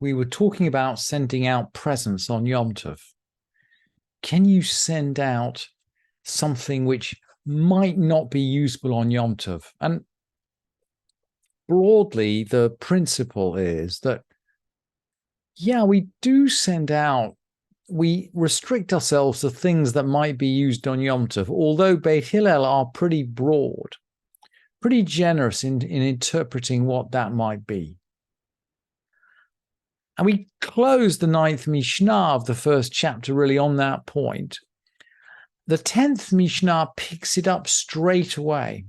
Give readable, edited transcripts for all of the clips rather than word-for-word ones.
we were talking about sending out presents on Yom Tov. Can you send out something which might not be usable on Yom Tov? And broadly, the principle is that, yeah, we do send out, we restrict ourselves to things that might be used on Yom Tov, although Beit Hillel are pretty broad, pretty generous in interpreting what that might be. And we close the 9th Mishnah of the first chapter really on that point. The 10th Mishnah picks it up straight away.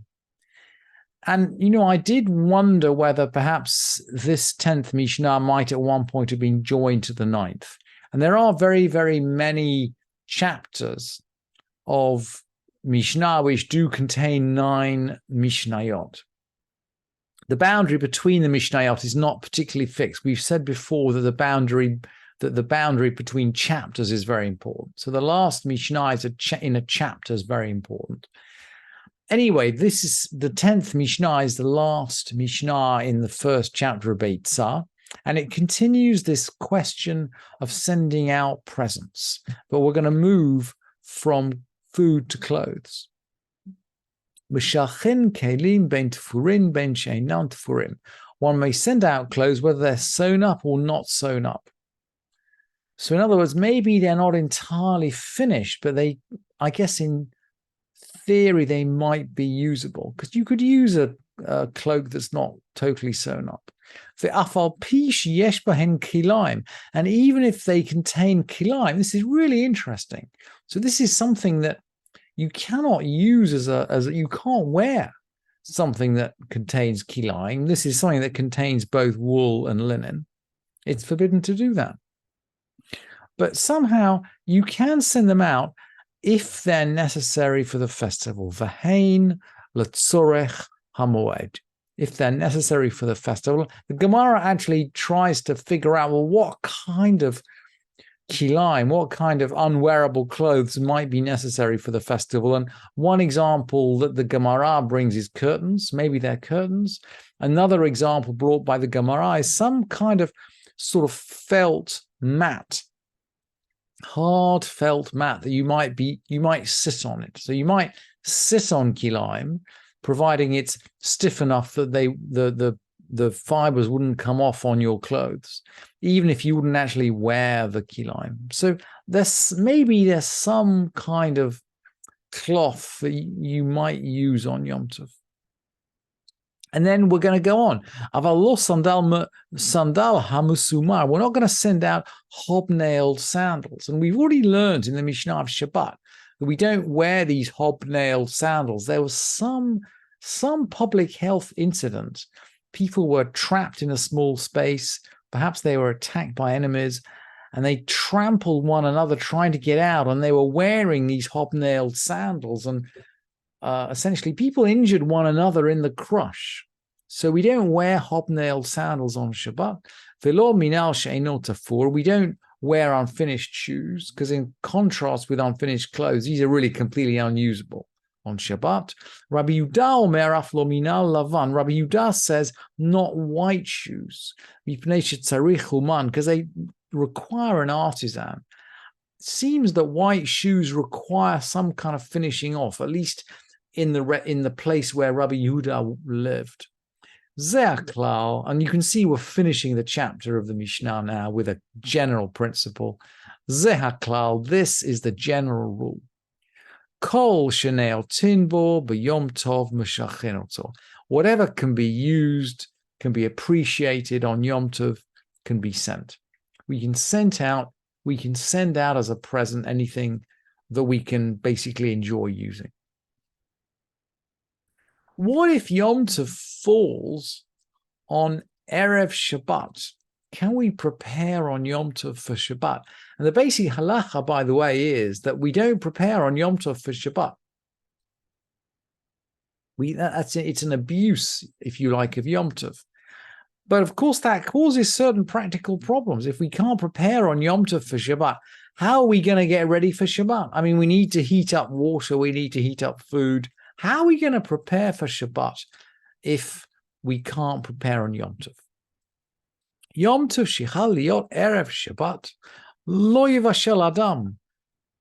And, I did wonder whether perhaps this 10th Mishnah might at one point have been joined to the 9th. And there are very, very many chapters of Mishnah which do contain 9 Mishnayot. The boundary between the Mishnayot is not particularly fixed. We've said before that the boundary between chapters is very important. So the last Mishnah is in a chapter is very important. Anyway, this is the 10th Mishnah is the last Mishnah in the first chapter of Beytzah, and it continues this question of sending out presents. But we're going to move from food to clothes. One may send out clothes whether they're sewn up or not sewn up. So in other words, maybe they're not entirely finished, but I guess in theory, they might be usable, because you could use a cloak that's not totally sewn up. And even if they contain kilaim, this is really interesting. So this is something that you cannot use you can't wear something that contains kilaim. This is something that contains both wool and linen. It's forbidden to do that. But somehow you can send them out if they're necessary for the festival. V'hein l'tzorech hamoed. If they're necessary for the festival. The Gemara actually tries to figure out, well, what kind of kilaim, what kind of unwearable clothes might be necessary for the festival. And one example that the Gemara brings is curtains. Maybe they're curtains. Another example brought by the Gemara is some kind of sort of felt mat, hard felt mat that you might sit on it. So you might sit on kilaim, providing it's stiff enough that the fibers wouldn't come off on your clothes, even if you wouldn't actually wear the kilaim. So there's some kind of cloth that you might use on Yom Tov. And then we're going to go on. Aval sandal hamusumar. We're not going to send out hobnailed sandals. And we've already learned in the Mishnah of Shabbat that we don't wear these hobnailed sandals. There was some public health incident. People were trapped in a small space. Perhaps they were attacked by enemies, and they trampled one another trying to get out, and they were wearing these hobnailed sandals, and essentially people injured one another in the crush. So we don't wear hobnailed sandals on Shabbat. We don't wear unfinished shoes, because in contrast with unfinished clothes, these are really completely unusable on Shabbat. Rabbi Yehuda omer af lo minal lavan. Rabbi Yehuda says not white shoes, because they require an artisan. It seems that white shoes require some kind of finishing off, at least in the place where Rabbi Yehuda lived. Ze'aklal, and you can see we're finishing the chapter of the Mishnah now with a general principle. Ze'aklal, this is the general rule. Kol shenei tinbo b'yom tov meshachin oto. Whatever can be used, can be appreciated on Yom Tov, can be sent. We can send out as a present anything that we can basically enjoy using. What if Yom Tov falls on Erev Shabbat? Can we prepare on Yom Tov for Shabbat? And the basic halacha, by the way, is that we don't prepare on Yom Tov for Shabbat. It's an abuse, if you like, of Yom Tov. But of course, that causes certain practical problems. If we can't prepare on Yom Tov for Shabbat, how are we going to get ready for Shabbat? I mean, we need to heat up water, we need to heat up food. How are we going to prepare for Shabbat if we can't prepare on Yom Tov? Yom Tov shichal liot erev Shabbat lo yivashel adam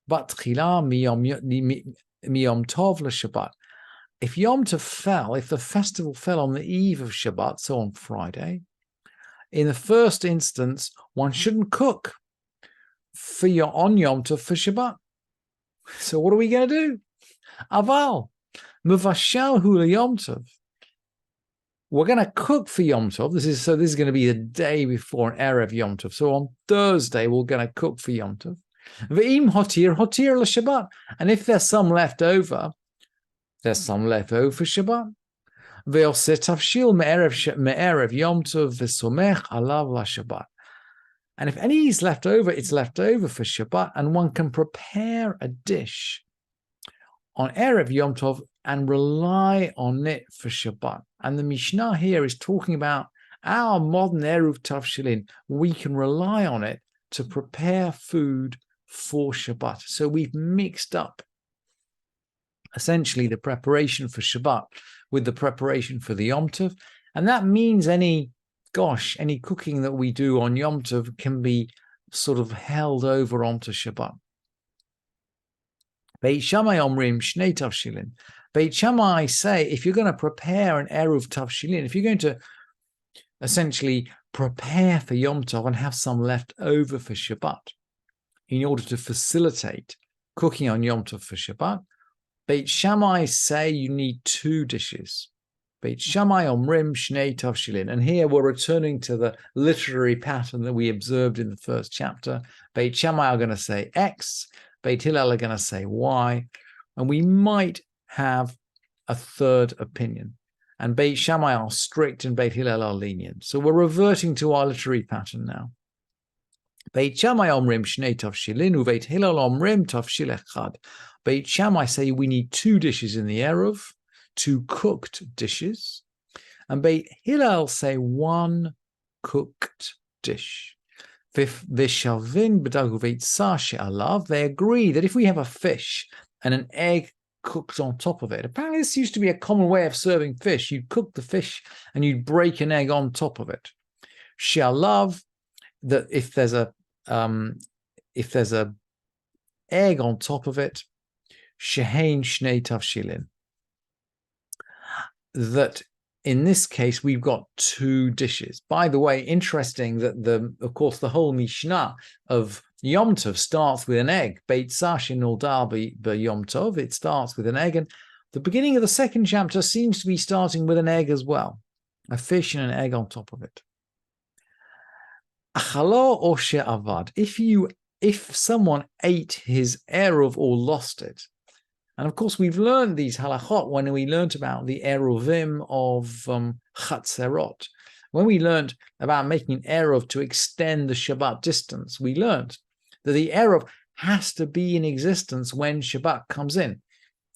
bat tchila miyom tov leShabbat. If Yom Tov fell, if the festival fell on the eve of Shabbat, so on Friday, in the first instance, one shouldn't cook on Yom Tov for Shabbat. So what are we going to do? Aval muvashal hu Yom Tov. We're going to cook for Yom Tov. This is going to be the day before an Erev Yom Tov. So on Thursday, we're going to cook for Yom Tov. Ve'im hotir l'Shabbat. And if there's some left over, there's some left over for Shabbat. Ve'oseh tavshil me'erev Yom Tov v'somech alav l'Shabbat. And if any is left over, it's left over for Shabbat, and one can prepare a dish on Erev Yom Tov and rely on it for Shabbat. And the Mishnah here is talking about our modern Eruv Tavshilin. We can rely on it to prepare food for Shabbat. So we've mixed up essentially the preparation for Shabbat with the preparation for the Yom Tov. And that means any cooking that we do on Yom Tov can be sort of held over onto Shabbat. Beit Shammai omrim shnei tavshilin. Beit Shammai say, if you're going to prepare an eruv tavshilin, if you're going to essentially prepare for Yom Tov and have some left over for Shabbat, in order to facilitate cooking on Yom Tov for Shabbat, Beit Shammai say you need two dishes. Beit Shammai omrim shnei tavshilin. And here we're returning to the literary pattern that we observed in the first chapter. Beit Shammai are going to say X, Beit Hillel are going to say Y, and we might have a third opinion. And Beit Shammai are strict and Beit Hillel are lenient. So we're reverting to our literary pattern now. Beit Shammai omrim shnei tavshilin, uVeit Hillel omrim tavshil echad. Beit Shammai say we need two dishes in the Eruv, two cooked dishes, and Beit Hillel say one cooked dish. V'shavin b'dagu Beytzah she'alav. They agree that if we have a fish and an egg cooked on top of it, apparently this used to be a common way of serving fish. You'd cook the fish and you'd break an egg on top of it. She'alav, that if there's a egg on top of it, shehein shnei tavshilin. That in this case, we've got two dishes. By the way, interesting that of course, the whole Mishnah of Yom Tov starts with an egg. Beytzah shenolda b'Yom Tov. It starts with an egg. And the beginning of the second chapter seems to be starting with an egg as well. A fish and an egg on top of it. Achalo or she'avad. If someone ate his eruv or lost it, and of course, we've learned these halachot when we learned about the eruvim of chatzerot. When we learned about making an eruv to extend the Shabbat distance, we learned that the eruv has to be in existence when Shabbat comes in.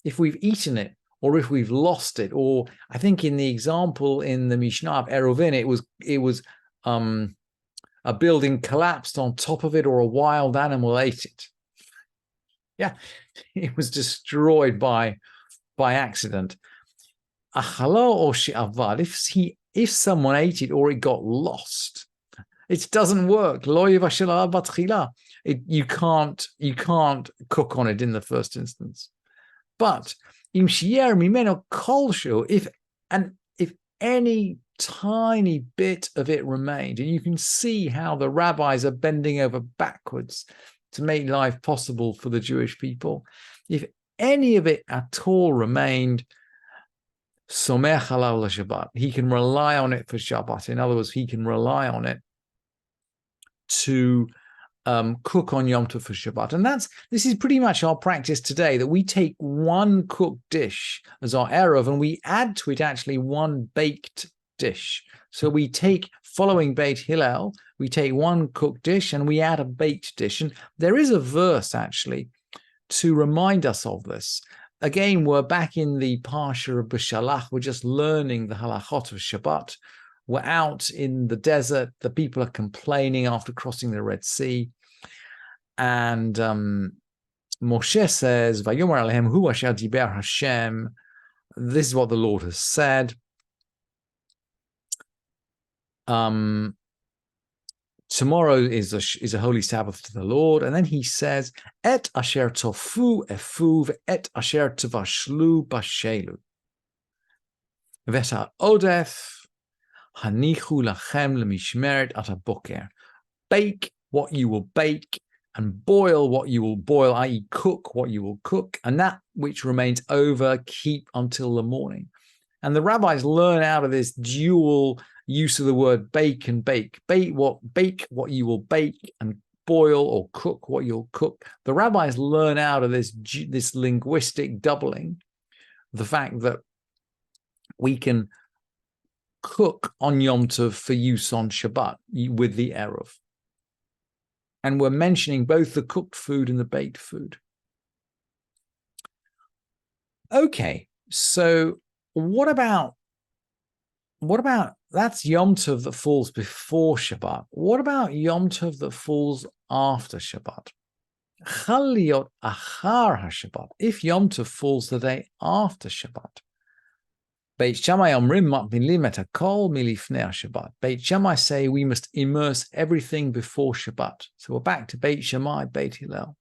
If we've eaten it, or if we've lost it, or I think in the example in the Mishnah of eruvin, it was a building collapsed on top of it, or a wild animal ate it. Yeah, it was destroyed by accident. Achalo or she'avad. If someone ate it or it got lost, it doesn't work. Lo yivashel alav batchila. You can't cook on it in the first instance. But im shiyer mimeno kolshu, if any tiny bit of it remained, and you can see how the rabbis are bending over backwards to make life possible for the Jewish people. If any of it at all remained, somech alav l'Shabbat, he can rely on it for Shabbat. In other words, he can rely on it to cook on Yom Tov for Shabbat. And this is pretty much our practice today, that we take one cooked dish as our eruv and we add to it actually one baked dish. So we take, following Beit Hillel, we take one cooked dish and we add a baked dish. And there is a verse actually to remind us of this. Again, we're back in the Parsha of B'Shalach. We're just learning the halachot of Shabbat. We're out in the desert. The people are complaining after crossing the Red Sea. And Moshe says, Vayomer alehem hu asher diber Hashem. This is what the Lord has said. tomorrow is a holy Sabbath to the Lord. And then he says, et asher tofu efuv, et asher tavashlu bashelu. Veta odef, hanichu lachem lemishmeret at haboker. Bake what you will bake, and boil what you will boil, i.e. cook what you will cook, and that which remains over, keep until the morning. And the rabbis learn out of this dual use of the word bake and bake. Bake what you will bake, and boil or cook what you'll cook. The rabbis learn out of this linguistic doubling the fact that we can cook on Yom Tov for use on Shabbat with the Erev. And we're mentioning both the cooked food and the baked food. Okay, so what about that's Yom Tov that falls before Shabbat. What about Yom Tov that falls after Shabbat? Chaliot achar haShabbat. If Yom Tov falls the day after Shabbat. Beit Shammai omrim matnilim et hakol milifnei Shabbat. Beit Shammai say we must immerse everything before Shabbat. So we're back to Beit Shammai, Beit Hillel.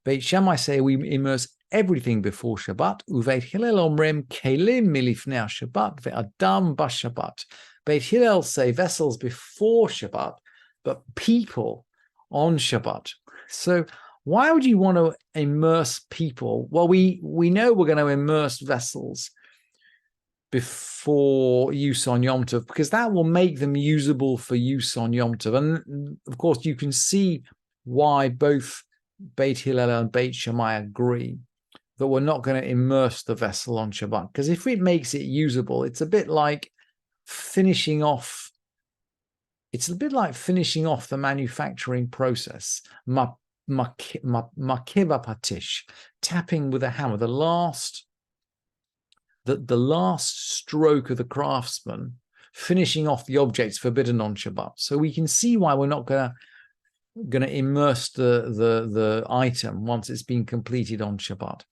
Beit Shammai say we immerse everything before Shabbat. Uveit Hillel omrim kelim milifnei Shabbat ve'adam b'Shabbat. Beit Hillel say vessels before Shabbat, but people on Shabbat. So why would you want to immerse people? Well, we know we're going to immerse vessels before use on Yom Tov, because that will make them usable for use on Yom Tov. And of course, you can see why both Beit Hillel and Beit Shammai agree that we're not going to immerse the vessel on Shabbat, because if it makes it usable, it's a bit like finishing off. It's a bit like finishing off the manufacturing process. Makiba patish, tapping with a hammer, the last stroke of the craftsman, finishing off the objects forbidden on Shabbat. So we can see why we're not going to immerse the item once it's been completed on Shabbat.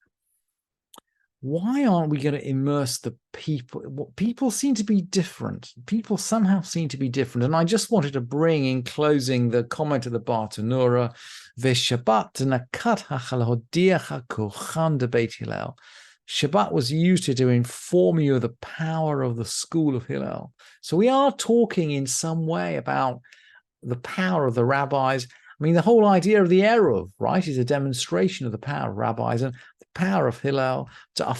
Why aren't we going to immerse the people? People seem to be different. People somehow seem to be different. And I just wanted to bring in closing the comment of the Bartanura, V'Shabbat nakat ha'chalhodiach ha'kochan de Beit Hillel. Shabbat was used to inform you of the power of the school of Hillel. So we are talking in some way about the power of the rabbis. I mean, the whole idea of the Erev, right, is a demonstration of the power of rabbis and the power of Hillel. Even on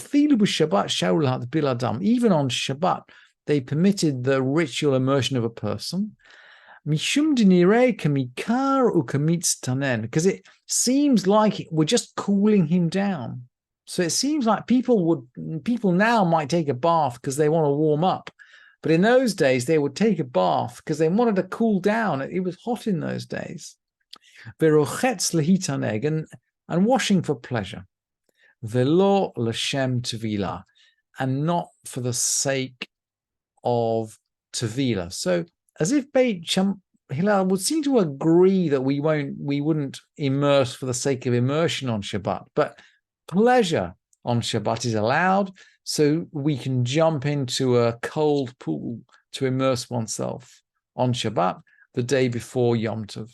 Shabbat, they permitted the ritual immersion of a person. Because it seems like we're just cooling him down. So it seems like people now might take a bath because they want to warm up. But in those days, they would take a bath because they wanted to cool down. It was hot in those days. And washing for pleasure. Velo l'shem tevila, and not for the sake of tevila. So as if Beit Hillel would seem to agree that we wouldn't immerse for the sake of immersion on Shabbat, but pleasure on Shabbat is allowed, so we can jump into a cold pool to immerse oneself on Shabbat the day before Yom Tov.